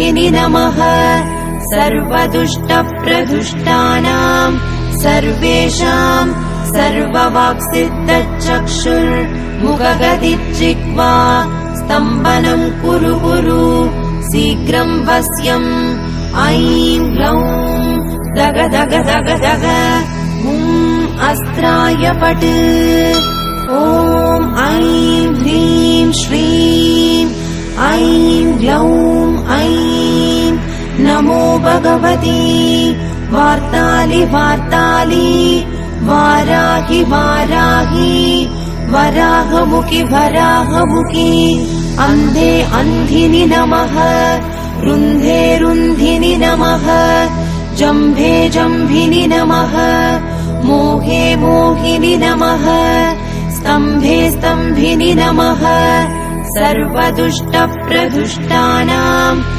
सर्वदुष्टदुःखिनि नमः सर्वदुष्टप्रदुष्टानां सर्वेषां सर्ववाक्सिद्धचक्षुर्मुखगदिज्जिह्वा स्तम्भनं कुरु कुरु शीघ्रं वश्यम् ऐं ग्लौं दग दग दग दग अस्त्राय पट् ॐ ऐं ह्रीं श्रीं ऐं ग्लौं ऐं नमो भगवती वार्तालि वार्तालि वाराहि वाराहि वराहमुखि वराहमुखि अन्धे अन्धिनि नमः रुन्धे रुन्धिनि नमः जम्भे जम्भिनि नमः मोहे मोहिनि नमः स्तम्भे स्तम्भिनि नमः सर्वदुष्टप्रदुष्टानां